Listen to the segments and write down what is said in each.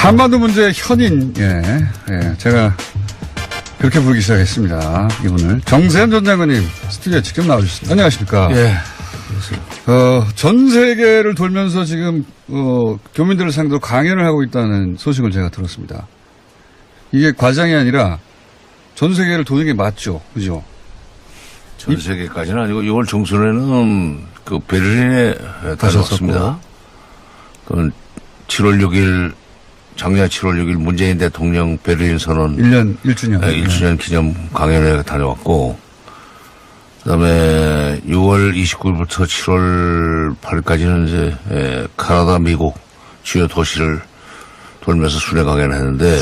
한반도 문제 현인, 제가 그렇게 부르기 시작했습니다. 이분을. 정세현 전 장관님 스튜디오에 직접 나와주셨습니다. 안녕하십니까. 예. 전 세계를 돌면서 지금, 교민들을 상대로 강연을 하고 있다는 소식을 제가 들었습니다. 이게 과장이 아니라 전 세계를 도는 게 맞죠. 그죠? 전 세계까지는 아니고 6월 중순에는 그 베를린에 다녀왔습니다. 그건 7월 6일, 작년 7월 6일 문재인 대통령 베를린 선언 1주년. 1주년 기념 강연에 다녀왔고, 그 다음에 6월 29일부터 7월 8일까지는 이제 카나다, 미국 주요 도시를 돌면서 순회 강연을 했는데.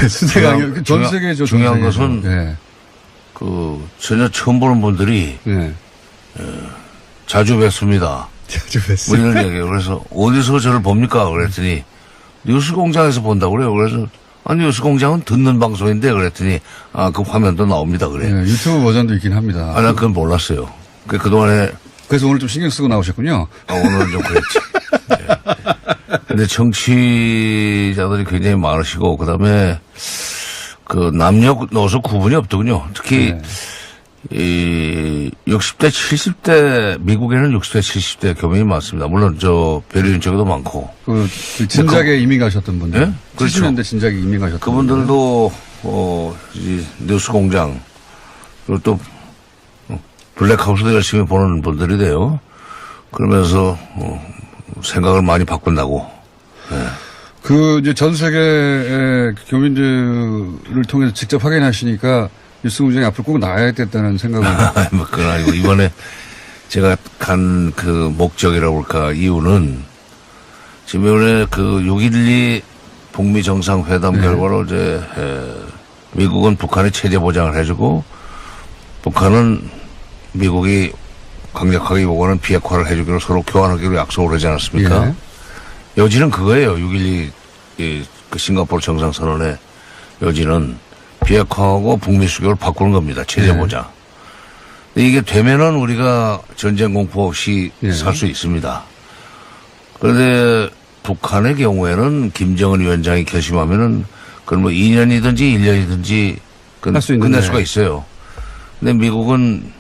순회 강연, 전 세계죠. 중요한 것은 전혀 처음 보는 분들이 자주 뵙습니다. 자주 뵙습니다. 뭐 이런 얘기예요. 그래서 어디서 저를 봅니까? 그랬더니 뉴스공장에서 본다고 그래요. 그래서 뉴스공장은 듣는 방송인데 그랬더니 그 화면도 나옵니다. 그래. 유튜브 버전도 있긴 합니다. 난 그건 몰랐어요. 그동안에. 그래서 오늘 좀 신경 쓰고 나오셨군요. 오늘은 좀 그랬지. 네. 근데 정치자들이 굉장히 많으시고, 그 다음에 남녀노소 구분이 없더군요. 특히 60대, 70대, 미국에는 60대, 70대 교민이 많습니다. 물론 베를린 쪽에도 많고. 진작에 이민 가셨던 분들. 네? 그렇죠. 70년대 진작에 이민 가셨던 그분들도, 뉴스 공장, 그리고 또, 블랙하우스도 열심히 보는 분들이 돼요. 그러면서, 생각을 많이 바꾼다고. 네. 이제 전 세계의 교민들을 통해서 직접 확인하시니까 뉴스 공장이 앞으로 꼭 나와야겠다는 생각을. 그건 아니고, 이번에 제가 간 목적이라고 할까, 이유는, 지금 이번에 6.12 북미 정상회담 결과로 이제, 미국은 북한의 체제 보장을 해주고, 북한은 미국이 강력하게 요구하는 비핵화를 해주기로 서로 교환하기로 약속을 하지 않았습니까? 여지는 그거예요. 6.12 싱가포르 정상선언의 여지는 비핵화하고 북미 수교를 바꾸는 겁니다. 체제 보장. 근데 이게 되면은 우리가 전쟁 공포 없이 살 수 있습니다. 그런데 북한의 경우에는 김정은 위원장이 결심하면은 그건 뭐 2년이든지 1년이든지 끝낼 수가 있어요. 근데 미국은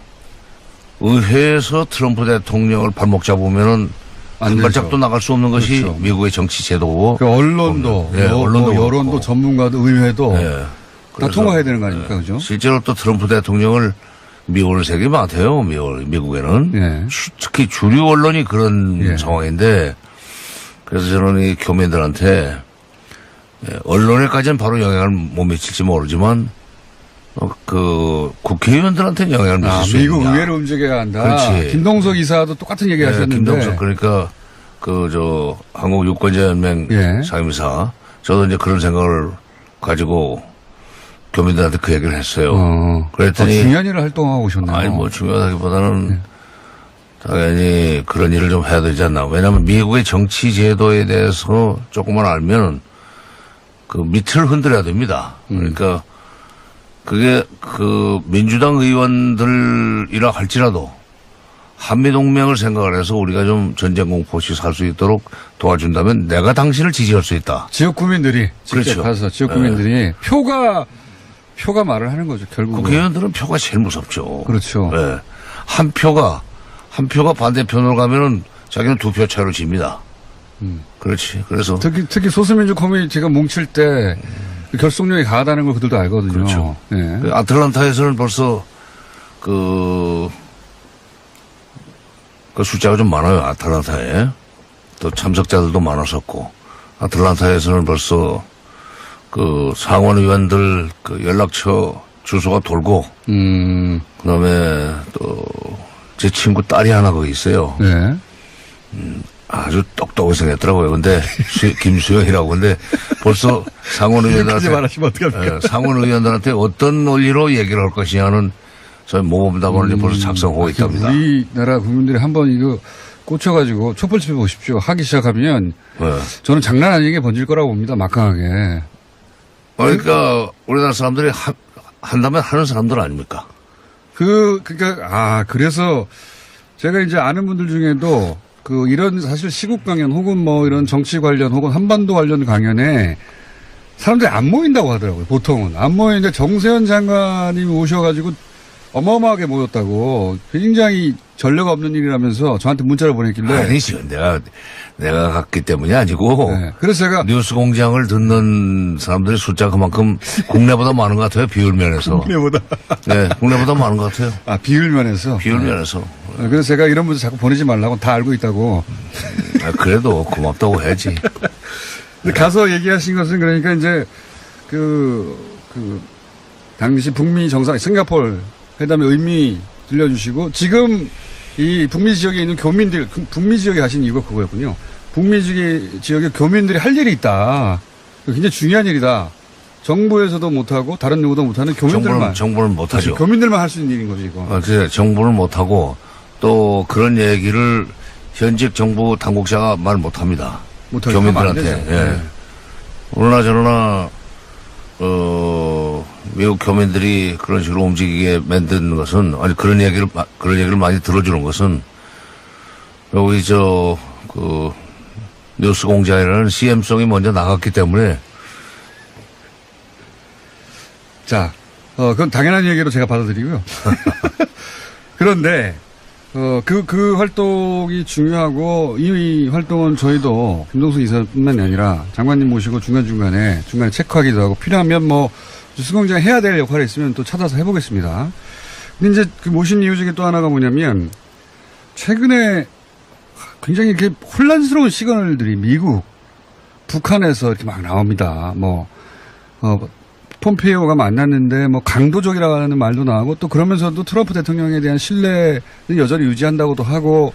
의회에서 트럼프 대통령을 발목 잡으면은 한 발짝도 나갈 수 없는 것이 그렇죠. 미국의 정치 제도고. 언론도, 여론도, 전문가도, 의회도 다 통과해야 되는 거 아닙니까? 그죠? 실제로 또 트럼프 대통령을 미워하는 세력이 많대요. 미국에는. 특히 주류 언론이 그런 상황인데, 그래서 저는 이 교민들한테 언론에까지는 바로 영향을 못 미칠지 모르지만 국회의원들한테는 영향을 미칠 수 있냐. 미국 의회를 움직여야 한다. 그렇지. 김동석 이사도 똑같은 얘기 하셨는데. 김동석, 그러니까, 한국 유권자연맹 상임이사. 저도 이제 그런 생각을 가지고 교민들한테 그 얘기를 했어요. 그랬더니. 중요한 일을 활동하고 오셨나요? 아니, 중요하다기보다는 당연히 그런 일을 좀 해야 되지 않나. 왜냐하면 미국의 정치 제도에 대해서 조금만 알면은 밑을 흔들어야 됩니다. 그러니까 그게 민주당 의원들이라 할지라도 한미동맹을 생각을 해서 우리가 좀 전쟁 공포 없이 살 수 있도록 도와준다면 내가 당신을 지지할 수 있다. 지역 구민들이 직접 그렇죠. 가서 지역 구민들이 표가 말을 하는 거죠. 결국 국회의원들은 표가 제일 무섭죠. 그렇죠. 네. 한 표가 반대편으로 가면은 자기는 2표 차이로 집니다. 그렇지. 그래서 특히 소수민주 커뮤니티가 뭉칠 때 결속력이 강하다는 걸 그들도 알거든요. 그렇죠. 아틀란타에서는 벌써 숫자가 좀 많아요. 아틀란타에. 또 참석자들도 많았었고. 아틀란타에서는 벌써 상원 의원들 연락처 주소가 돌고. 그다음에 또 제 친구 딸이 하나 거기 있어요. 네. 아주 똑똑하게 생겼더라고요. 근데 김수영이라고. 근데 벌써 상원 의원들한테 말하시면 어떡합니까? 상원 의원들한테 어떤 논리로 얘기를 할 것이냐는 저희 모범답안을 벌써 작성하고 있답니다. 우리나라 국민들이 한번 이거 꽂혀가지고 촛불집회 보십시오. 하기 시작하면 저는 장난 아니게 번질 거라고 봅니다. 막강하게. 그러니까 우리나라 사람들이 한다면 하는 사람들 아닙니까? 그래서 제가 이제 아는 분들 중에도 이런 사실 시국 강연 혹은 뭐 이런 정치 관련 혹은 한반도 관련 강연에 사람들이 안 모인다고 하더라고요. 보통은. 안 모이는데 정세현 장관님이 오셔가지고 어마어마하게 모였다고 굉장히 전례가 없는 일이라면서 저한테 문자를 보냈길래. 아니죠. 내가 갔기 때문이 아니고. 네. 그래서 제가. 뉴스 공장을 듣는 사람들의 숫자 그만큼 국내보다 많은 것 같아요. 비율 면에서. 국내보다. 네, 국내보다 많은 것 같아요. 아, 비율 면에서? 비율 면에서. 네. 그래서 제가 이런 문자 자꾸 보내지 말라고 다 알고 있다고. 그래도 고맙다고 해야지. 근데 가서 얘기하신 것은 그러니까 이제 당시 북미 정상, 싱가포르 회담의 의미 들려주시고 지금 이 북미 지역에 있는 교민들, 북미 지역에 가신 이유가 그거였군요. 북미 지역의 교민들이 할 일이 있다. 굉장히 중요한 일이다. 정부에서도 못하고 다른 누구도 못하는 교민들만. 정부는 못하죠. 교민들만 할 수 있는 일인 거죠, 이거. 그래, 정부는 못하고 또 그런 얘기를 현직 정부 당국자가 말 못합니다. 교민들한테. 예. 네. 그러나 저러나 미국 교민들이 그런 식으로 움직이게 만든 것은 아니 그런 얘기를 많이 들어주는 것은 여기 뉴스 공장이라는 CM송이 먼저 나갔기 때문에. 자, 그건 당연한 얘기로 제가 받아들이고요. 그런데 그 활동이 중요하고 이 활동은 저희도 김동수 이사뿐만이 아니라 장관님 모시고 중간에 체크하기도 하고 필요하면 뭐 뉴스공장 해야 될 역할이 있으면 또 찾아서 해보겠습니다. 근데 이제 그 모신 이유 중에 또 하나가 뭐냐면 최근에 굉장히 이렇게 혼란스러운 시그널들이 미국, 북한에서 이렇게 막 나옵니다. 폼페이오가 만났는데 강도적이라는 말도 나오고 또 그러면서도 트럼프 대통령에 대한 신뢰는 여전히 유지한다고도 하고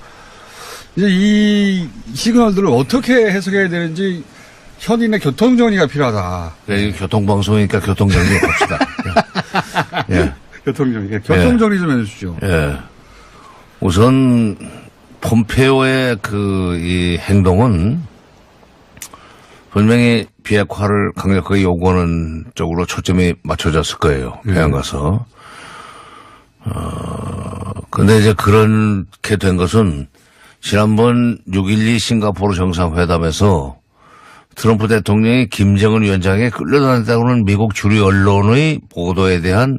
이제 이 시그널들을 어떻게 해석해야 되는지 현인의 교통정리가 필요하다. 네, 교통방송이니까 교통정리 합시다. 예. 교통정리 좀 해주시죠. 예. 우선 폼페이오의 이 행동은 분명히 비핵화를 강력하게 요구하는 쪽으로 초점이 맞춰졌을 거예요. 해양 가서. 근데 이제 그렇게 된 것은 지난번 6.12 싱가포르 정상회담에서 트럼프 대통령이 김정은 위원장에 끌려다녔다고는 미국 주류 언론의 보도에 대한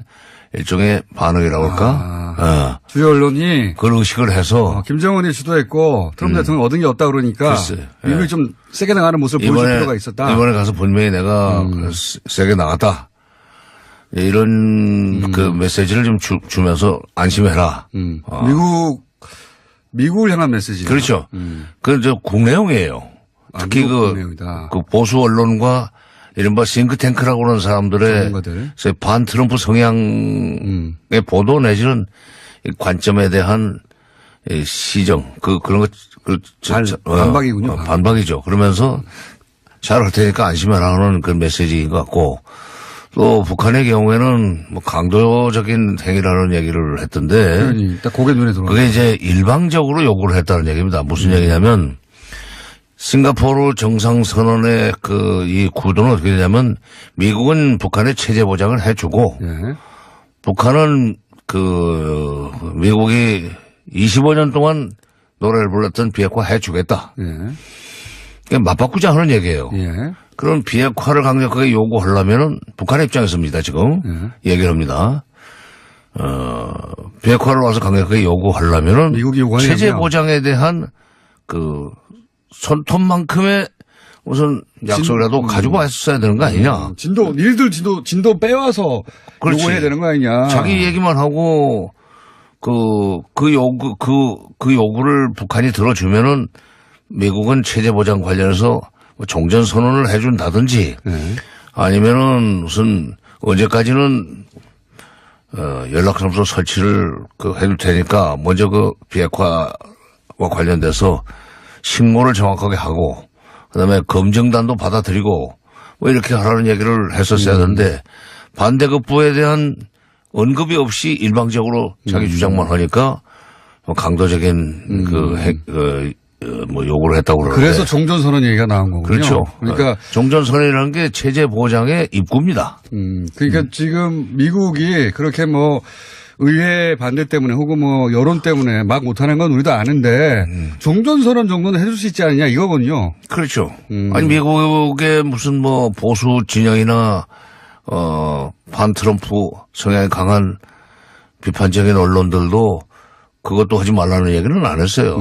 일종의 반응이라고 할까? 주요 언론이 그걸 의식을 해서 김정은이 주도했고 트럼프 대통령 얻은 게 없다 그러니까 미국이 좀 세게 나가는 모습을 보여줄 필요가 있었다. 이번에 가서 분명히 내가 세게 나갔다. 이런 그 메시지를 좀 주면서 안심해라. 미국을 향한 메시지. 그렇죠. 그건 국내용이에요. 특히 그 보수 언론과 이른바 싱크탱크라고 하는 사람들의 반 트럼프 성향의 보도 내지는 관점에 대한 시정, 그런 것, 반박이군요. 반박이죠. 그러면서 잘 할 테니까 안심해라 하는 그런 메시지인 것 같고 또 북한의 경우에는 강도적인 행위라는 얘기를 했던데. 딱 고개 눈에 들어와요. 그게 이제 일방적으로 요구를 했다는 얘기입니다. 무슨 얘기냐면 싱가포르 정상선언의 이 구도는 어떻게 되냐면 미국은 북한의 체제 보장을 해주고 북한은 미국이 25년 동안 노래를 불렀던 비핵화 해주겠다. 맞바꾸자 하는 얘기예요. 그런 비핵화를 강력하게 요구하려면은 북한의 입장에서입니다. 지금 얘기를 합니다. 비핵화를 와서 강력하게 요구하려면은 체제 보장에 대한 손톱만큼의 우선 약속이라도 가지고 왔어야 되는 거 아니냐. 니들 진도 빼와서 요구해야 되는 거 아니냐. 자기 얘기만 하고 그 요구를 북한이 들어주면은 미국은 체제 보장 관련해서 종전 선언을 해준다든지 아니면은 무슨 언제까지는 연락사무소 설치를 해줄 테니까 먼저 비핵화와 관련돼서 신고를 정확하게 하고 그다음에 검증단도 받아들이고 이렇게 하라는 얘기를 했었어야 하는데 반대급부에 대한 언급이 없이 일방적으로 자기 주장만 하니까 강도적인 요구를 했다고 그러는데. 그래서 종전선언 얘기가 나온 거군요. 그렇죠. 그러니까 종전선언이라는 게 체제 보장의 입구입니다. 그러니까 지금 미국이 그렇게 의회 반대 때문에 혹은 뭐 여론 때문에 막 못하는 건 우리도 아는데 종전선언 정도는 해줄 수 있지 않느냐 이거군요. 그렇죠. 아니 미국의 무슨 뭐 보수 진영이나 반 트럼프 성향이 강한 비판적인 언론들도 그것도 하지 말라는 얘기는 안 했어요.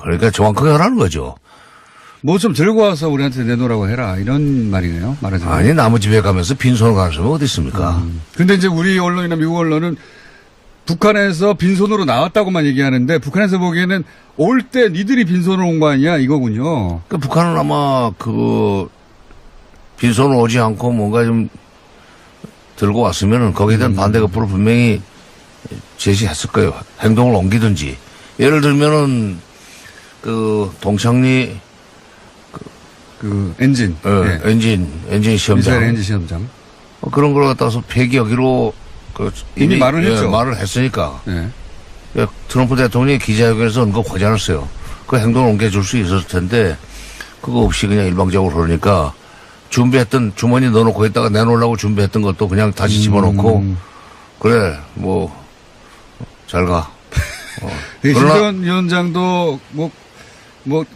그러니까 정확하게 하라는 거죠. 뭐 좀 들고 와서 우리한테 내놓으라고 해라 이런 말이네요. 말하자면. 아니 남의 집에 가면서 빈손을 가는 사람이 어디 있습니까? 근데 이제 우리 언론이나 미국 언론은 북한에서 빈손으로 나왔다고만 얘기하는데 북한에서 보기에는 올 때 니들이 빈손으로 온 거 아니야 이거군요. 그 북한은 아마 그 빈손으로 오지 않고 뭔가 좀 들고 왔으면은 거기에 대한 반대 거부를 분명히 제시했을 거예요. 행동을 옮기든지. 예를 들면은 그 동창리 그 엔진. 예. 엔진 시험장. 미사일 엔진 시험장. 그런 걸 갖다서 폐기하기로 이미 말을 했죠. 말을 했으니까. 예. 트럼프 대통령이 기자회견에서 언급하지 않았어요. 그 행동을 옮겨줄 수 있었을 텐데 그거 없이 그냥 일방적으로 그러니까 준비했던 주머니 넣어놓고 있다가 내놓으려고 준비했던 것도 그냥 다시 집어넣고 그래 뭐 잘 가. 김정은 위원장도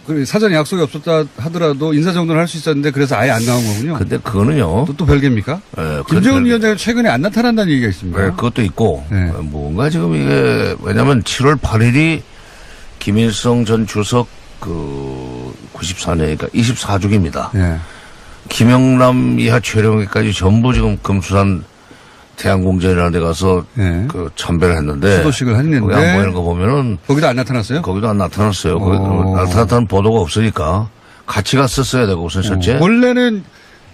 그 사전에 약속이 없었다 하더라도 인사정도는 할 수 있었는데 그래서 아예 안 나온 거군요. 근데 그거는요. 또 별개입니까? 네, 김정은 위원장은 최근에 안 나타난다는 얘기가 있습니다. 네, 그것도 있고 네. 뭔가 지금 이게 왜냐하면 7월 8일이 김일성 전 주석 그 94년이니까 24주기입니다. 네. 김영남 이하 최룡해까지 전부 지금 금수산 태양공전이라는 데 가서 네. 그 참배를 했는데 수도식을 했는데 거기 안 보이는 거 보면은 거기도 안 나타났어요? 거기도 안 나타났어요. 거기 나타났다는 보도가 없으니까 같이 갔었어야 되고 우선 첫째. 원래는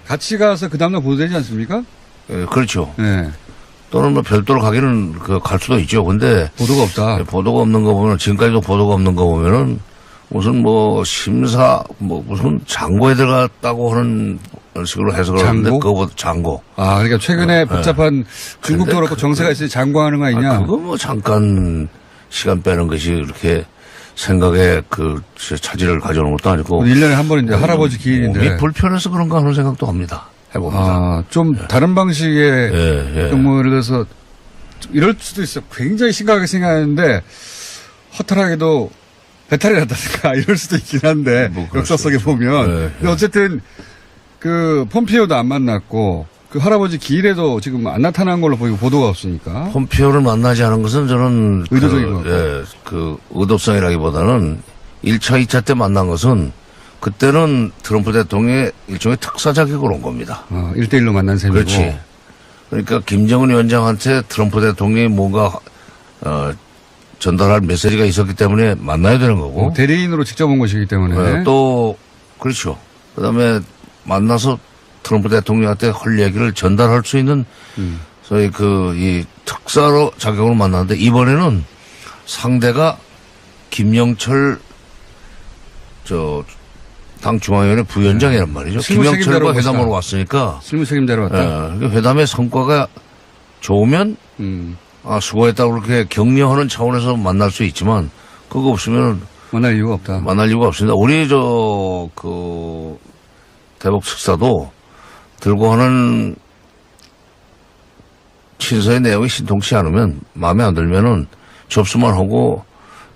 같이 가서 그 다음날 보도되지 않습니까? 예, 그렇죠. 네. 또는 뭐 별도로 가기는 갈 수도 있죠. 근데 보도가 없다. 보도가 없는 거 보면 지금까지도 보도가 없는 거 보면은 무슨 뭐 심사 뭐 무슨 장고에 들어갔다고 하는 식으로 해석을 하는데 장고? 그거보다 장고. 아, 그러니까 최근에 복잡한 중국도 그렇고 정세가 있으니 장고하는 거 아니냐? 그거 뭐 잠깐 시간 빼는 것이 이렇게 생각에 그 차질을 가져오는 것도 아니고 1년에 한 번인데 할아버지 기일인데. 몸이 불편해서 그런가 하는 생각도 합니다. 해봅니다. 아, 좀 다른 방식의 예. 뭐 예를 들어서 이럴 수도 있어요. 굉장히 심각하게 생각하는데 허탈하게도 배탈이 났다든가 이럴 수도 있긴 한데 뭐 그럴 역사 속에 수도 있죠. 보면. 예. 근데 어쨌든 그 폼페이오도 안 만났고 그 할아버지 기일에도 지금 안 나타난 걸로 보이고 보도가 없으니까. 폼페이오를 만나지 않은 것은 저는 의도적인 것 그 의도성이라기보다는 1차, 2차 때 만난 것은 그때는 트럼프 대통령의 일종의 특사 자격으로 온 겁니다. 1대1로 만난 셈이고. 그렇지. 그러니까 김정은 위원장한테 트럼프 대통령이 뭔가 전달할 메시지가 있었기 때문에 만나야 되는 거고. 대리인으로 직접 온 것이기 때문에. 또 그렇죠. 그다음에 만나서 트럼프 대통령한테 할 얘기를 전달할 수 있는 소위 이 특사로 자격으로 만났는데 이번에는 상대가 김영철 당 중앙위원회 부위원장이란 말이죠. 실무 김영철과 책임자로 회담으로 왔으니까 실무 책임자로 왔다. 회담의 성과가 좋으면 수고했다고 그렇게 격려하는 차원에서 만날 수 있지만 그거 없으면 만날 이유가 없다. 만날 이유가 없습니다. 우리 대북 특사도 들고 하는 친서의 내용이 신통치 않으면 마음에 안 들면은 접수만 하고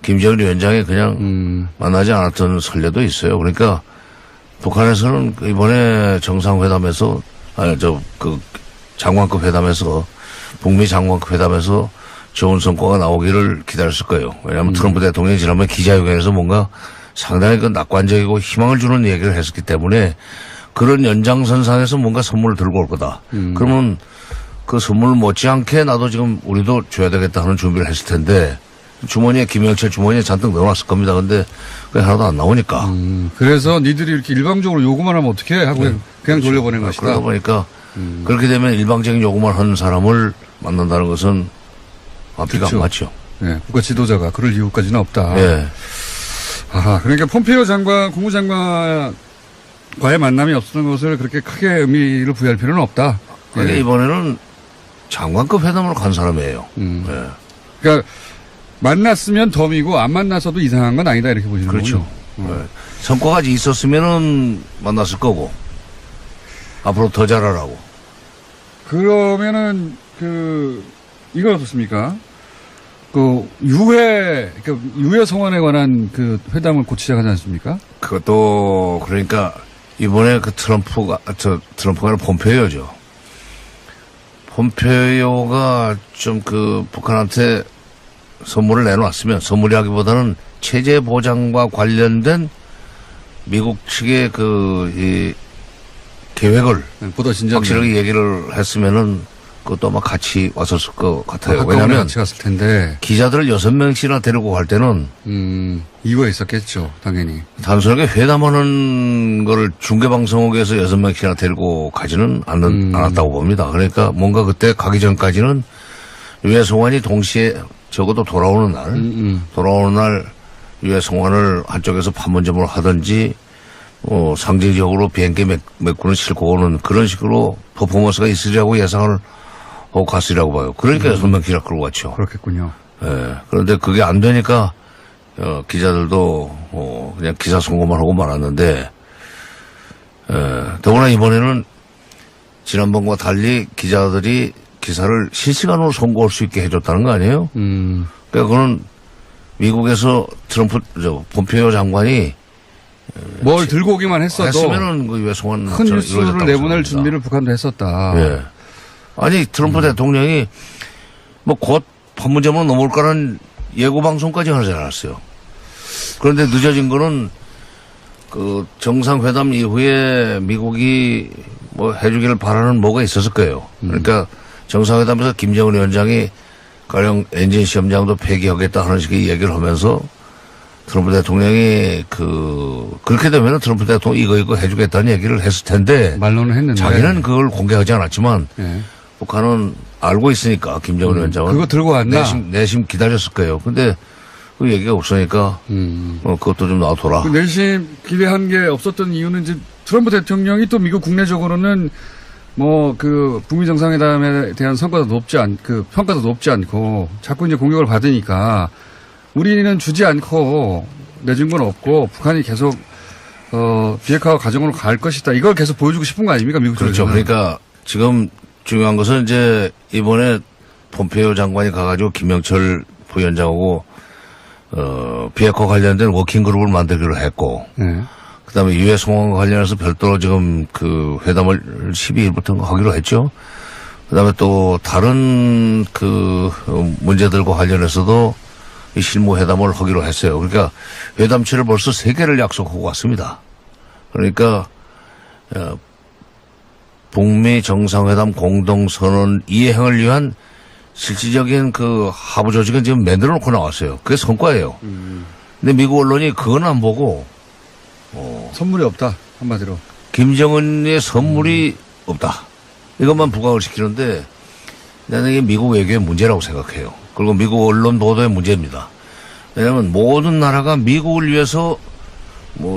김정은 위원장이 그냥 만나지 않았던 선례도 있어요. 그러니까 북한에서는 이번에 정상회담에서 장관급 회담에서 북미 장관급 회담에서 좋은 성과가 나오기를 기다렸을 거예요. 왜냐하면 트럼프 대통령이 지난번에 기자회견에서 뭔가 상당히 낙관적이고 희망을 주는 얘기를 했었기 때문에 그런 연장선상에서 뭔가 선물을 들고 올 거다. 그러면 그 선물 못지않게 나도 지금 우리도 줘야 되겠다 하는 준비를 했을 텐데 김영철 주머니에 잔뜩 넣어놨을 겁니다. 근데 그게 하나도 안 나오니까. 그래서 니들이 이렇게 일방적으로 요구만 하면 어떡해 하고 그냥 돌려보낸 것이다. 그러다 보니까 그렇게 되면 일방적인 요구만 하는 사람을 만난다는 것은 앞뒤가 안 맞죠. 네, 국가 지도자가 그럴 이유까지는 없다. 네. 아, 그러니까 폼페이오 장관, 국무장관과의 만남이 없었던 것을 그렇게 크게 의미를 부여할 필요는 없다. 그러니까 네. 이번에는 장관급 회담으로 간 사람이에요. 네. 그러니까 만났으면 덤이고 안 만나서도 이상한 건 아니다 이렇게 보시는 그렇죠. 거군요. 네. 성과가 있었으면은 만났을 거고 앞으로 더 잘하라고. 그러면은 이건 어떻습니까? 유해 송환에 관한 그 회담을 곧 시작하지 않습니까? 그것도 그러니까 이번에 그 트럼프가 아니라 폼페이오죠. 폼페이오가 좀 그 북한한테 선물을 내놓았으면, 선물이라기보다는 체제 보장과 관련된 미국 측의 이 계획을 보다 진작 확실하게 얘기를 했으면은 그것도 아마 같이 왔었을 것 같아요. 왜냐하면 왜냐하면 같이 갔을 텐데 기자들을 6명씩이나 데리고 갈 때는 이유가 있었겠죠, 당연히. 단순하게 회담하는 거를 중계방송국에서 6명씩이나 데리고 가지는 않았다고 봅니다. 그러니까 뭔가 그때 가기 전까지는 유해 송환이 동시에 적어도 돌아오는 날 유해 송환을 한쪽에서 판문점으로 하든지 상징적으로 비행기 몇 군을 싣고 오는 그런 식으로 퍼포먼스가 있으리라고 예상을 하고 갔으리라고 봐요. 그러니까 6명씩이나 끌고 갔죠. 그렇겠군요. 예. 그런데 그게 안 되니까 기자들도 그냥 기사 송고만 하고 말았는데, 더구나 이번에는 지난번과 달리 기자들이 기사를 실시간으로 송고할 수 있게 해줬다는 거 아니에요? 그러니까 그거는 미국에서 폼페이오 장관이 뭘 들고 오기만 했으면은 그 유해 송환 큰 뉴스를 내보낼 준비를 북한도 했었다. 예. 아니 트럼프 대통령이 뭐 곧 판문점으로 넘어올 거라는 예고 방송까지 하지 않았어요. 그런데 늦어진 거는 그 정상회담 이후에 미국이 뭐 해주기를 바라는 뭐가 있었을 거예요. 그러니까 정상회담에서 김정은 위원장이 가령 엔진 시험장도 폐기하겠다 하는 식의 얘기를 하면서 트럼프 대통령이 그렇게 되면 트럼프 대통령이 이거 해주겠다는 얘기를 했을 텐데. 말로는 했는데. 자기는 그걸 공개하지 않았지만. 네. 북한은 알고 있으니까 김정은 위원장은. 그거 들고 왔나? 내심 기다렸을 거예요. 근데 그 얘기가 없으니까. 그것도 좀 놔둬라. 그 내심 기대한 게 없었던 이유는 이제 트럼프 대통령이 또 미국 국내적으로는 북미 정상회담에 대한 평가도 높지 않고 자꾸 이제 공격을 받으니까 우리는 주지 않고 내준 건 없고 북한이 계속 비핵화 과정으로 갈 것이다. 이걸 계속 보여주고 싶은 거 아닙니까? 미국 그렇죠. 쪽에서는. 그러니까 지금 중요한 것은 이제 이번에 폼페이오 장관이 가가지고 김영철 부위원장하고 비핵화 관련된 워킹 그룹을 만들기로 했고, 네. 그다음에 유해 송환과 관련해서 별도로 지금 그 회담을 12일부터 하기로 했죠. 그다음에 또 다른 문제들과 관련해서도 이 실무 회담을 하기로 했어요. 그러니까 회담치를 벌써 3개를 약속하고 왔습니다. 그러니까 북미 정상회담 공동선언 이행을 위한 실질적인 하부 조직은 지금 만들어 놓고 나왔어요. 그게 성과예요. 근데 미국 언론이 그건 안 보고 선물이 없다, 한마디로. 김정은의 선물이 없다. 이것만 부각을 시키는데 나는 이게 미국 외교의 문제라고 생각해요. 그리고 미국 언론 보도의 문제입니다. 왜냐하면 모든 나라가 미국을 위해서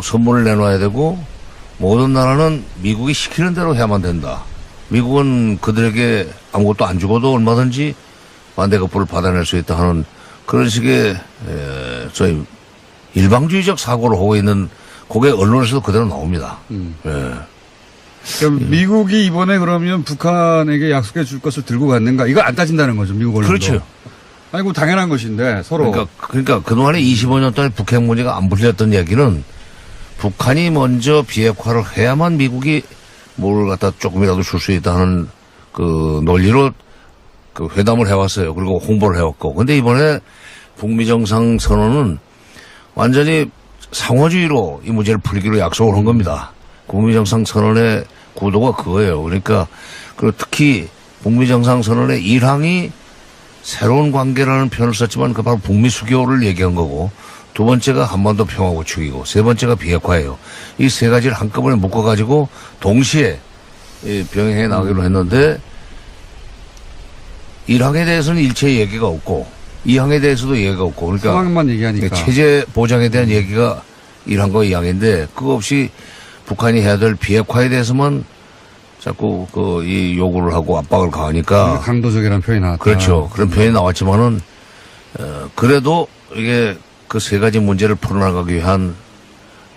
선물을 내놔야 되고 모든 나라는 미국이 시키는 대로 해야만 된다. 미국은 그들에게 아무것도 안 주고도 얼마든지 반대급부를 받아낼 수 있다 하는 그런 식의 저희 일방주의적 사고를 하고 있는 그게 언론에서도 그대로 나옵니다. 그럼 미국이 이번에 그러면 북한에게 약속해 줄 것을 들고 갔는가? 이걸 안 따진다는 거죠, 미국 언론도. 그렇죠. 아이고 당연한 것인데 서로. 그러니까 그동안에 25년 동안 북핵 문제가 안 풀렸던 얘기는 북한이 먼저 비핵화를 해야만 미국이 뭘 갖다 조금이라도 줄 수 있다 하는 논리로 회담을 해왔어요. 그리고 홍보를 해왔고. 근데 이번에 북미 정상선언은 완전히 상호주의로 이 문제를 풀기로 약속을 한 겁니다. 북미 정상선언의 구도가 그거예요. 그러니까 그리고 특히 북미 정상선언의 1항이 새로운 관계라는 표현을 썼지만 그 바로 북미 수교를 얘기한 거고, 두 번째가 한반도 평화 구축이고, 세 번째가 비핵화예요. 이 세 가지를 한꺼번에 묶어가지고 동시에 병행해 나가기로 했는데 1항에 대해서는 일체 얘기가 없고 2항에 대해서도 얘기가 없고, 그러니까 상황만 얘기하니까 체제 보장에 대한 얘기가 1항과 2항인데 그거 없이 북한이 해야 될 비핵화에 대해서만 자꾸 이 요구를 하고 압박을 가하니까. 강도적이라는 표현이 나왔다. 그렇죠. 그런 표현이 나왔지만은 그래도 이게 그 세 가지 문제를 풀어나가기 위한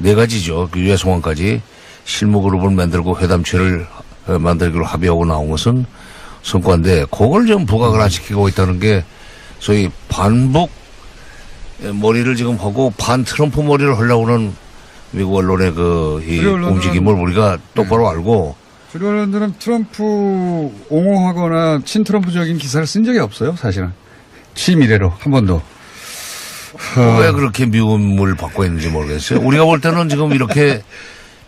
4가지죠. 그 유해 송환까지 실무 그룹을 만들고 회담체를 만들기로 합의하고 나온 것은 성과인데 그걸 좀 부각을 안 시키고 있다는 게 소위 반북 머리를 지금 하고 반 트럼프 머리를 하려고 하는 미국 언론의 이 움직임을 우리가 똑바로 알고. 주류 언론들은 트럼프 옹호하거나 친트럼프적인 기사를 쓴 적이 없어요, 사실은. 취미래로 한 번도. 왜 그렇게 미움을 받고 있는지 모르겠어요. 우리가 볼 때는 지금 이렇게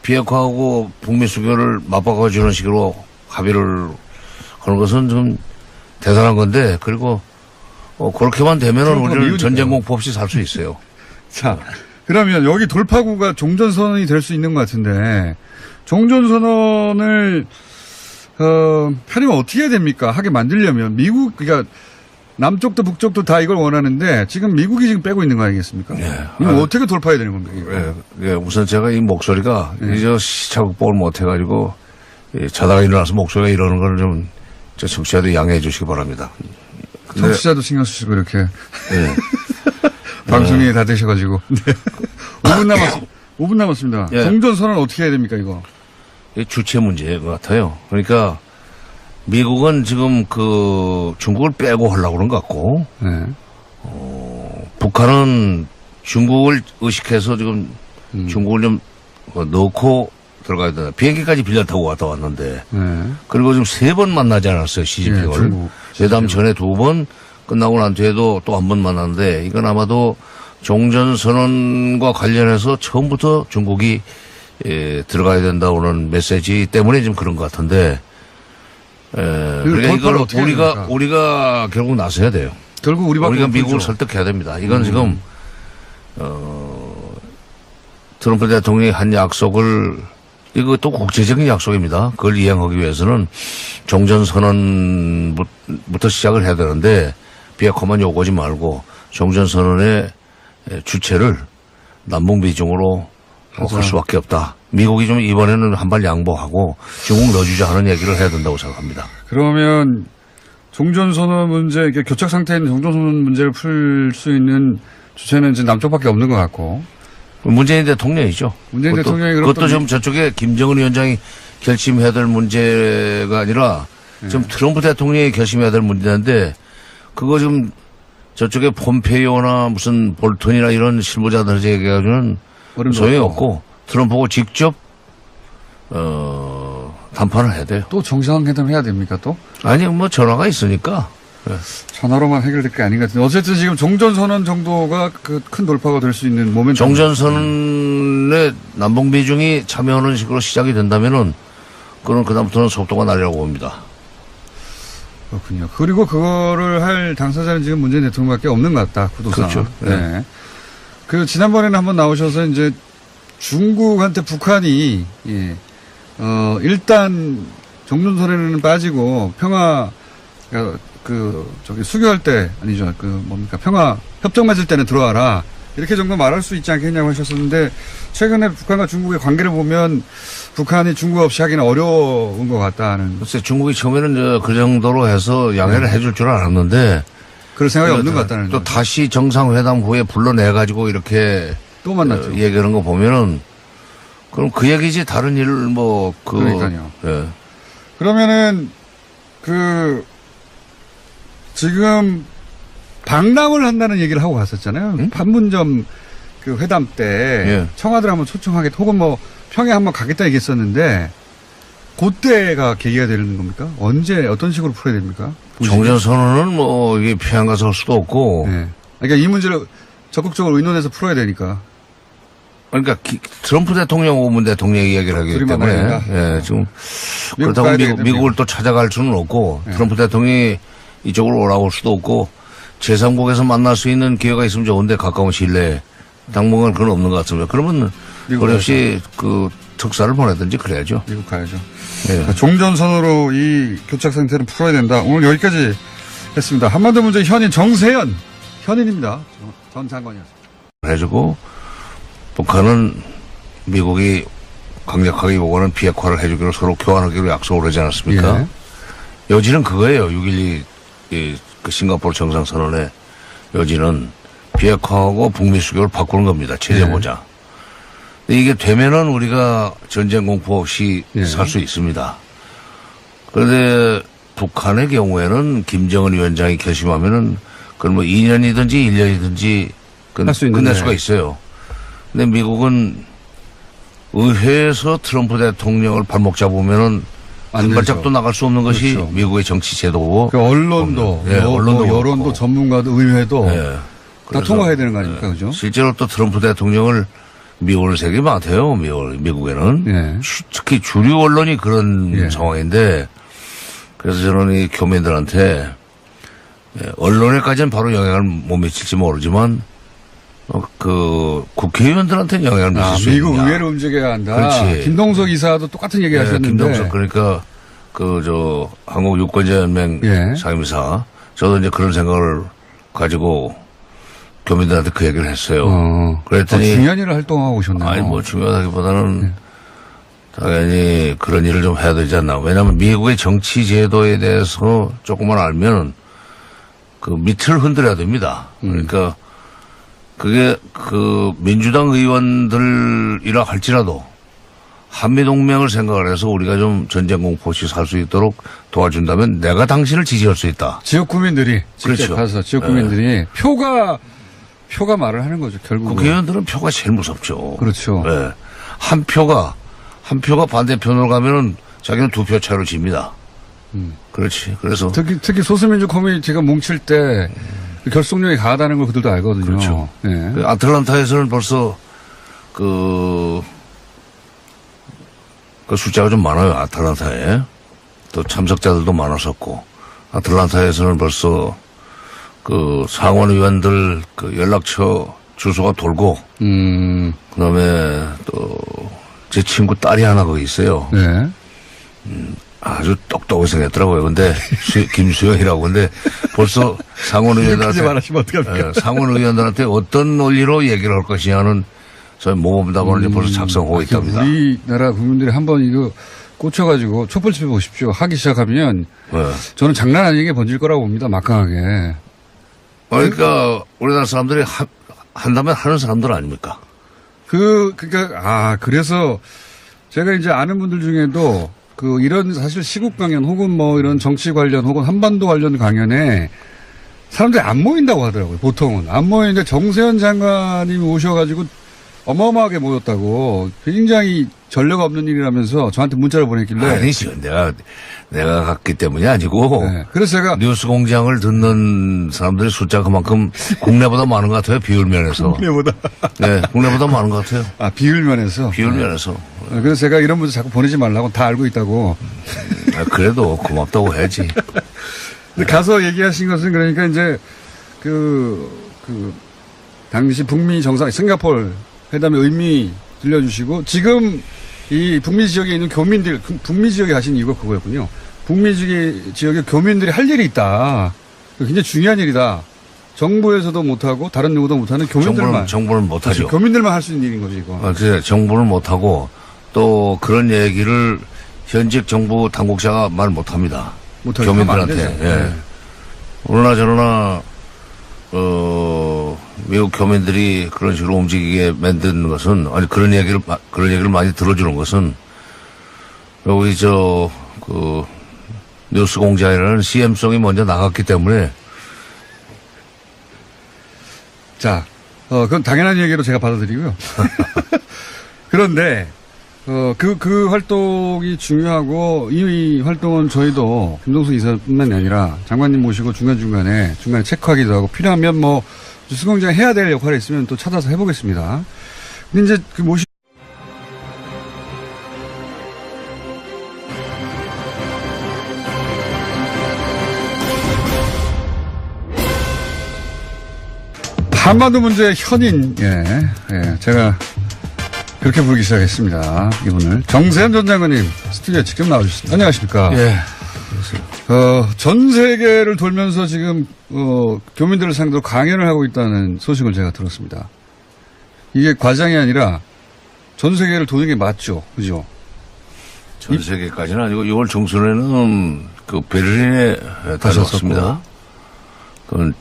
비핵화하고 북미 수교를 맞바꿔주는 식으로 합의를 하는 것은 좀 대단한 건데, 그리고 그렇게만 되면은 우리는 전쟁 공포 없이 살 수 있어요. 자, 그러면 여기 돌파구가 종전선언이 될 수 있는 것 같은데, 종전선언을 하려면 어떻게 해야 됩니까? 하게 만들려면 미국, 그러니까 남쪽도 북쪽도 다 이걸 원하는데 지금 미국이 지금 빼고 있는 거 아니겠습니까? 네. 이거 어떻게 돌파해야 되는 겁니까? 이거? 네. 우선 제가 이 목소리가 이제 시차극복을 못해가지고 자다가 일어나서 목소리가 이러는 걸 좀 저 청취자도 양해해 주시기 바랍니다. 청취자도 신경 쓰시고 이렇게 네. 방송이 다 되셔가지고. 네. 5분 남았습니다. 네. 종전선언 어떻게 해야 됩니까 이거? 주체 문제인 것 같아요. 그러니까 미국은 지금 중국을 빼고 하려고 그런 것 같고, 네. 북한은 중국을 의식해서 지금 중국을 좀 넣고 들어가야 된다. 비행기까지 빌려 타고 갔다 왔는데, 네. 그리고 지금 3번 만나지 않았어요, 시진핑을. 중국. 회담 전에 2번, 끝나고 난 뒤에도 또 1번 만났는데, 이건 아마도 종전선언과 관련해서 처음부터 중국이 들어가야 된다는 메시지 때문에 좀 그런 것 같은데, 그러니까 이걸 우리가 결국 나서야 돼요. 결국 우리가 미국을 설득해야 됩니다. 이건 지금 트럼프 대통령이 한 약속을, 이것도 국제적인 약속입니다. 그걸 이행하기 위해서는 종전선언부터 시작을 해야 되는데, 비핵화만 요구하지 말고 종전선언의 주체를 남북미중으로 할 수밖에 없다. 미국이 좀 이번에는 한 발 양보하고 중국 넣어주자 하는 얘기를 해야 된다고 생각합니다. 그러면 종전선언 문제, 이게 교착 상태에 있는 종전선언 문제를 풀 수 있는 주체는 이제 남쪽밖에 없는 것 같고. 문재인 대통령이죠. 문재인 대통령이 그것도 좀 저쪽에 김정은 위원장이 결심해야 될 문제가 아니라 좀 트럼프 대통령이 결심해야 될 문제인데, 그거 지금 저쪽에 폼페이오나 무슨 볼턴이나 이런 실무자들한테 얘기하면 소용이 없고, 트럼프하고 직접 담판을 해야 돼요. 또 정상회담 해야 됩니까 또? 아니 뭐 전화가 있으니까. 전화로만 해결될 게 아닌 것 같은데, 어쨌든 지금 종전선언 정도가 그 큰 돌파가 될 수 있는 모멘텀. 종전선언에 남북미중이 참여하는 식으로 시작이 된다면은 그건 그다음부터는 속도가 날리라고 봅니다. 그렇군요. 그리고 그거를 할 당사자는 지금 문재인 대통령밖에 없는 것 같다. 구도상. 그렇죠. 네. 그 지난번에는 한번 나오셔서 이제 중국한테 북한이 일단 종전선언에는 빠지고 평화 수교할 때 아니죠. 평화 협정 맺을 때는 들어와라. 이렇게 정도 말할 수 있지 않겠냐고 하셨었는데, 최근에 북한과 중국의 관계를 보면 북한이 중국 없이 하기는 어려운 것 같다는. 글쎄 중국이 처음에는 그 정도로 해서 양해를 해줄 줄 알았는데, 그럴 생각이 없는 것 같다는. 또 다시 정상회담 후에 불러내가지고 이렇게 또 만났죠. 얘기하는 거 보면은, 그럼 그 얘기지 다른 일을 그러니까요. 예. 그러면은 지금 방랑을 한다는 얘기를 하고 갔었잖아요. 응? 판문점 그 회담 때 예. 청와대를 한번 초청하겠다, 혹은 평양 한번 가겠다 얘기했었는데, 그때가 계기가 되는 겁니까? 언제 어떤 식으로 풀어야 됩니까? 종전선언은 이게 평양 가서 할 수도 없고. 네. 그러니까 이 문제를 적극적으로 의논해서 풀어야 되니까. 그러니까 트럼프 대통령, 오문 대통령이 얘기를 하기 때문에, 예, 지금 그렇다고 미국을 또 찾아갈 수는 없고, 트럼프 대통령이 이쪽으로 오라고 할 수도 없고, 제3국에서 만날 수 있는 기회가 있으면 좋은데 가까운 시일내에 당분간 그건 없는 것 같습니다. 그러면 어렵시 특사를 보내든지 그래야죠. 미국 가야죠. 네. 종전선언으로 이 교착 상태를 풀어야 된다. 오늘 여기까지 했습니다. 한반도 문제 현인 현인입니다. 전 장관이었습니다. 해주고, 북한은 미국이 강력하게 요구하는 비핵화를 해주기로 서로 교환하기로 약속을 하지 않았습니까? 예. 여지는 그거예요. 6.12 그 싱가포르 정상선언의 여지는 비핵화하고 북미 수교를 바꾸는 겁니다. 체제보자. 근데 이게 되면은 우리가 전쟁 공포 없이 살 수 있습니다. 그런데 북한의 경우에는 김정은 위원장이 결심하면은 그건 뭐 2년이든지 1년이든지 할수 있는데. 끝낼 수가 있어요. 근데 미국은 의회에서 트럼프 대통령을 발목 잡으면은 안 한 되죠. 발짝도 나갈 수 없는 것이 그렇죠. 미국의 정치 제도고. 그 언론도, 예, 언론도 뭐 여론도, 그렇고. 전문가도, 의회도 예. 다 그래서, 통과해야 되는 거 아닙니까, 예. 그죠? 실제로 또 트럼프 대통령을 미워하는 세력이 많대요, 미국에는. 예. 특히 주류 언론이 그런 예. 상황인데, 그래서 저는 이 교민들한테, 언론에까지는 바로 영향을 못 미칠지 모르지만, 국회의원들한테는 영향을 미칠 수 미국 있느냐. 의회를 움직여야 한다. 그렇지. 김동석 이사도 똑같은 얘기 하셨는데. 김동석, 그러니까, 한국 유권자연맹 예. 상임이사, 저도 이제 그런 생각을 가지고 교민들한테 그 얘기를 했어요. 그랬더니 중요한 일을 활동하고 오셨네요. 아니 뭐 중요하다기보다는 당연히 그런 일을 좀 해야 되지 않나. 왜냐하면 미국의 정치 제도에 대해서 조금만 알면 그 밑을 흔들어야 됩니다. 그러니까 그게 민주당 의원들이라 할지라도 한미동맹을 생각을 해서 우리가 좀 전쟁 공포 없이 살 수 있도록 도와준다면 내가 당신을 지지할 수 있다. 지역 구민들이 직접 그렇죠. 가서 지역 구민들이 표가 말을 하는 거죠, 결국은. 국회의원들은 표가 제일 무섭죠. 그렇죠. 네. 한 표가 반대편으로 가면은 자기는 2표 차로 집니다. 그렇지. 그래서 특히 소수민주 커뮤니티가 뭉칠 때 결속력이 강하다는 걸 그들도 알거든요. 그렇죠. 예. 그 아틀란타에서는 벌써 그 숫자가 좀 많아요. 아틀란타에 또 참석자들도 많았었고 아틀란타에서는 벌써 그 상원 의원들 그 연락처 주소가 돌고 그다음에 또 제 친구 딸이 하나 거기 있어요. 네. 아주 똑똑하게 생겼더라고요. 근데 김수영이라고. 근데 벌써 상원 의원들한테 말하시면 어떡합니까? 상원 의원들한테 어떤 논리로 얘기를 할 것이냐는 저희 모범답안을 이제 벌써 작성하고 있답니다. 우리나라 국민들이 한번 이거 꽂혀가지고 촛불 집회 보십시오. 하기 시작하면 저는 장난 아니게 번질 거라고 봅니다. 막강하게. 그러니까 우리나라 사람들이 한다면 하는 사람들 아닙니까? 그래서 제가 이제 아는 분들 중에도 이런 사실 시국 강연 혹은 뭐 이런 정치 관련 혹은 한반도 관련 강연에 사람들이 안 모인다고 하더라고요. 보통은. 안 모이는데 정세현 장관님이 오셔가지고 어마어마하게 모였다고 굉장히 전례가 없는 일이라면서 저한테 문자를 보냈길래. 아니죠. 내가 갔기 때문이 아니고. 네. 그래서 제가. 뉴스 공장을 듣는 사람들의 숫자가 그만큼 국내보다 많은 것 같아요. 비율 면에서. 국내보다. 네. 국내보다 많은 것 같아요. 비율 면에서. 비율 면에서. 그래서 제가 이런 문자 자꾸 보내지 말라고 다 알고 있다고. 그래도 고맙다고 해야지. 근데 가서 얘기하신 것은 그러니까 이제 당시 북미 정상, 싱가포르 회담의 의미 들려주시고 지금 이 북미 지역에 있는 교민들, 북미 지역에 가신 이유가 그거였군요. 북미 지역의 교민들이 할 일이 있다. 굉장히 중요한 일이다. 정부에서도 못하고 다른 누구도 못하는 교민들만. 정부는 못하죠. 교민들만 할 수 있는 일인 거죠, 이거. 그래, 정부는 못하고 또 그런 얘기를 현직 정부 당국자가 말 못합니다. 못하죠. 교민들한테. 예. 그러나 저러나 미국 교민들이 그런 식으로 움직이게 만드는 것은, 아니, 그런 얘기를 많이 들어주는 것은, 여기 뉴스 공장이라는 CM송이 먼저 나갔기 때문에. 자, 그건 당연한 얘기로 제가 받아들이고요. 그런데, 그 활동이 중요하고, 이 활동은 저희도 김동수 이사뿐만이 아니라 장관님 모시고 중간에 체크하기도 하고, 필요하면 뉴스공장 해야 될 역할이 있으면 또 찾아서 해보겠습니다. 근데 이제 한반도 문제의 현인, 제가 그렇게 부르기 시작했습니다. 이분을. 정세현 전 장관님 스튜디오에 직접 나와주셨습니다. 안녕하십니까. 예. 전 세계를 돌면서 지금, 교민들을 상대로 강연을 하고 있다는 소식을 제가 들었습니다. 이게 과장이 아니라 전 세계를 도는 게 맞죠. 그죠? 전 세계까지는 아니고 6월 중순에는 베를린에 다녀왔습니다. 그건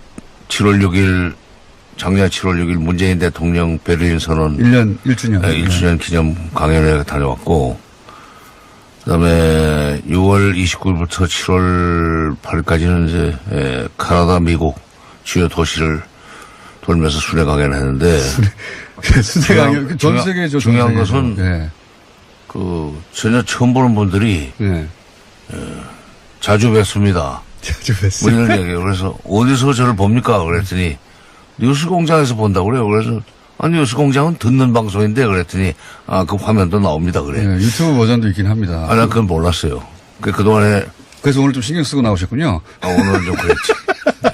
작년 7월 6일 문재인 대통령 베를린 선언 1주년. 1주년 기념 강연에 다녀왔고, 그 다음에 6월 29일부터 7월 8일까지는 이제, 카나다, 미국, 주요 도시를 돌면서 순회 강연을 했는데 수세 강연, 전 세계죠. 중요한 것은 네. 전혀 처음 보는 분들이 네. 자주 뵙습니다. 자주 뭐 뵀어요. 이런 얘기예요. 그래서 어디서 저를 봅니까? 그랬더니 뉴스공장에서 본다고 그래요. 그래서 뉴스공장은 듣는 방송인데 그랬더니 그 화면도 나옵니다. 그래. 네, 유튜브 버전도 있긴 합니다. 난 그건 몰랐어요. 그동안에 그래서 오늘 좀 신경 쓰고 나오셨군요. 오늘은 좀 그랬지. 네.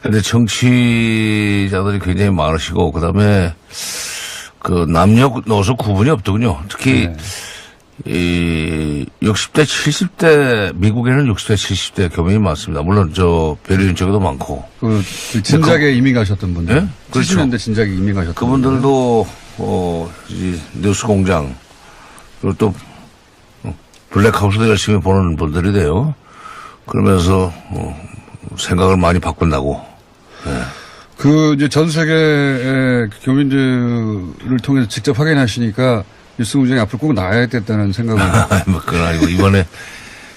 근데 정치자들이 굉장히 많으시고 그다음에 남녀노소 구분이 없더군요. 특히 네. 이 60대, 70대 미국에는 60대, 70대 교민이 많습니다. 물론 베를린 쪽에도 많고. 그 진작에 이민 가셨던 분들. 네? 그렇죠. 70년대 진작에 이민 가셨던 그분들도 이 뉴스공장 그리고 또 블랙하우스도 열심히 보는 분들이 돼요. 그러면서 생각을 많이 바꾼다고. 네. 이제 전 세계의 교민들을 통해서 직접 확인하시니까 뉴스공장에 앞으로 꼭 나와야겠다는 생각을. 뭐 그건 아니고 이번에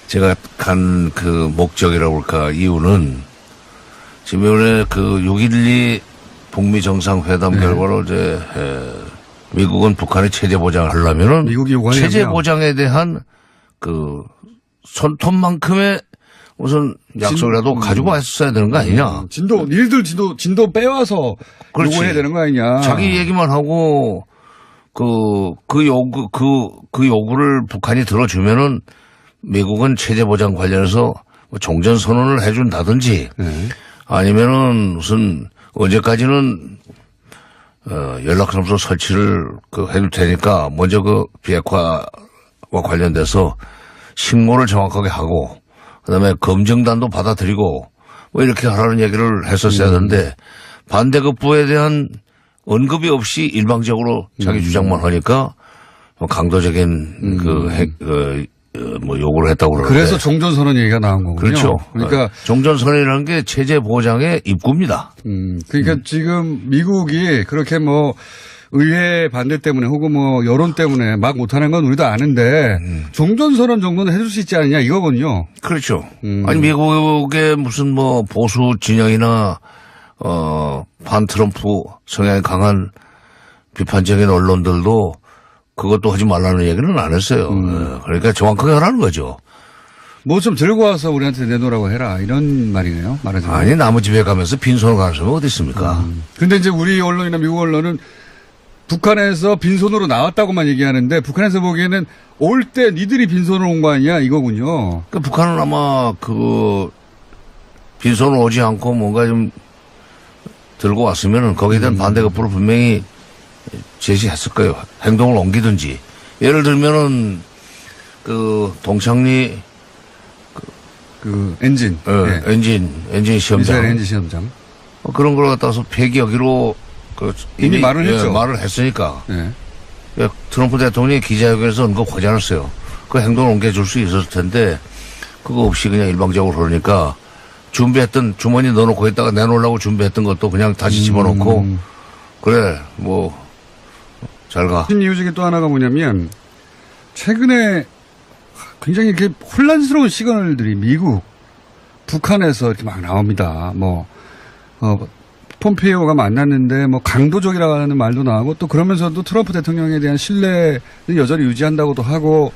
제가 간 목적이라고 할까 이유는 지금 이번에 6.12 북미 정상회담 네. 결과로 이제 미국은 북한의 체제 보장을 하려면은 미국이 요구하는 체제 거요? 보장에 대한 손톱만큼의 무슨 약속이라도 가지고 왔어야 되는 거 아니냐. 진도 빼와서 그렇지. 요구해야 되는 거 아니냐. 자기 얘기만 하고 그 요구를 북한이 들어주면은 미국은 체제 보장 관련해서 뭐 종전 선언을 해준다든지 네. 아니면은 무슨 언제까지는 연락사무소 설치를 해줄 테니까 먼저 비핵화와 관련돼서 식모를 정확하게 하고 그다음에 검증단도 받아들이고 뭐 이렇게 하라는 얘기를 했었어야 하는데 반대급부에 대한 언급이 없이 일방적으로 자기 주장만 하니까 강도적인 요구를 했다고 그러는데. 그래서 종전선언 얘기가 나온 거군요. 그렇죠. 그러니까 종전선언이라는 게 체제 보장의 입구입니다. 그러니까 지금 미국이 그렇게 의회 반대 때문에 혹은 여론 때문에 막 못하는 건 우리도 아는데 종전선언 정도는 해줄 수 있지 않느냐 이거군요. 그렇죠. 아니 미국의 무슨 보수 진영이나 반 트럼프 성향이 강한 비판적인 언론들도 그것도 하지 말라는 얘기는 안 했어요. 그러니까 정확하게 하라는 거죠. 뭐 좀 들고 와서 우리한테 내놓으라고 해라 이런 말이네요. 말하자면. 아니 나무 집에 가면서 빈손을 가는 사람이 어디 있습니까? 근데 이제 우리 언론이나 미국 언론은 북한에서 빈손으로 나왔다고만 얘기하는데 북한에서 보기에는 올 때 니들이 빈손으로 온 거 아니야 이거군요. 그러니까 북한은 아마 빈손으로 오지 않고 뭔가 좀 들고 왔으면은 거기에 대한 반대급부를 분명히 제시했을 거예요. 행동을 옮기든지. 예를 들면은 동창리 엔진. 네. 엔진 시험장. 미사일 엔진 시험장. 그런 걸 갖다서 폐기하기로 이미 말을 했죠. 말을 했으니까. 네. 트럼프 대통령이 기자회견에서 언급하지 않았어요. 그 행동을 옮겨줄 수 있었을 텐데 그거 없이 그냥 일방적으로 그러니까 준비했던 주머니 넣어놓고 있다가 내놓으려고 준비했던 것도 그냥 다시 집어넣고 그래 잘 가. 이유 중에 또 하나가 뭐냐면 최근에 굉장히 이렇게 혼란스러운 시그널들이 미국, 북한에서 이렇게 막 나옵니다. 폼페이오가 만났는데 강도적이라고 하는 말도 나오고 또 그러면서도 트럼프 대통령에 대한 신뢰는 여전히 유지한다고도 하고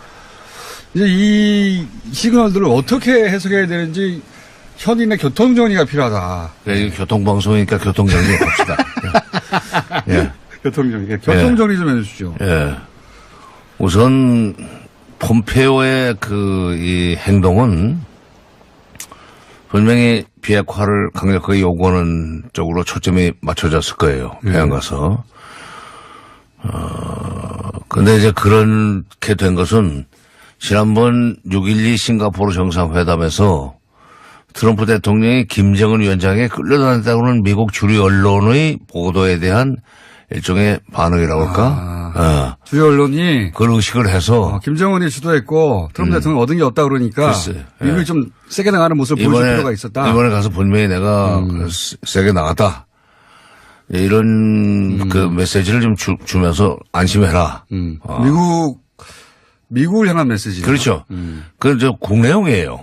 이제 이 시그널들을 어떻게 해석해야 되는지 현인의 교통정리가 필요하다. 네, 교통방송이니까 교통정리 합시다. 예. 교통정리. 교통정리 좀 해주시죠. 예. 우선, 폼페오의 이 행동은 분명히 비핵화를 강력하게 요구하는 쪽으로 초점이 맞춰졌을 거예요. 평양 가서. 근데 이제 그렇게 된 것은 지난번 6.12 싱가포르 정상회담에서 트럼프 대통령이 김정은 위원장에 끌려다녔다고는 미국 주류 언론의 보도에 대한 일종의 반응이라고 할까? 주요 언론이 그런 의식을 해서 김정은이 주도했고 트럼프 대통령 얻은 게 없다 그러니까 글쎄, 미국이 좀 세게 나가는 모습을 보여줄 필요가 있었다. 이번에 가서 분명히 내가 세게 나갔다. 이런 메시지를 좀 주면서 안심해라. 미국을 향한 메시지. 그렇죠. 그건 국내용이에요.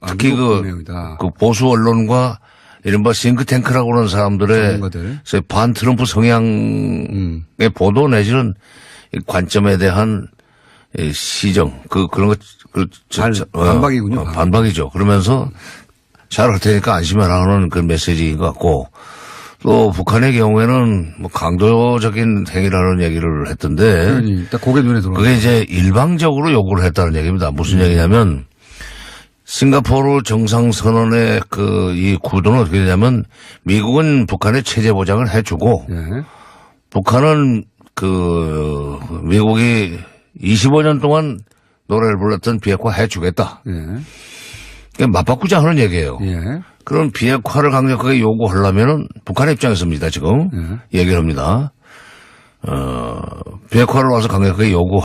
특히 국내용이다. 보수 언론과 이른바 싱크탱크라고 하는 사람들의 전문가들. 반 트럼프 성향의 보도 내지는 이 관점에 대한 이 시정, 그런 것, 반박이군요. 반박이죠. 그러면서 잘할 테니까 안심해라 하는 그런 메시지인 것 같고, 또 북한의 경우에는 뭐 강도적인 행위라는 얘기를 했던데, 그러니 딱 고개 눈에 들어와. 그게 이제 일방적으로 요구를 했다는 얘기입니다. 무슨 얘기냐면, 싱가포르 정상선언의 이 구도는 어떻게 되냐면, 미국은 북한의 체제 보장을 해주고, 예. 북한은 미국이 25년 동안 노래를 불렀던 비핵화 해주겠다. 예. 그러니까 맞바꾸자 하는 얘기예요. 예. 그런 비핵화를 강력하게 요구하려면은 북한의 입장에서입니다, 지금. 얘기를 합니다. 비핵화를 와서 강력하게 요구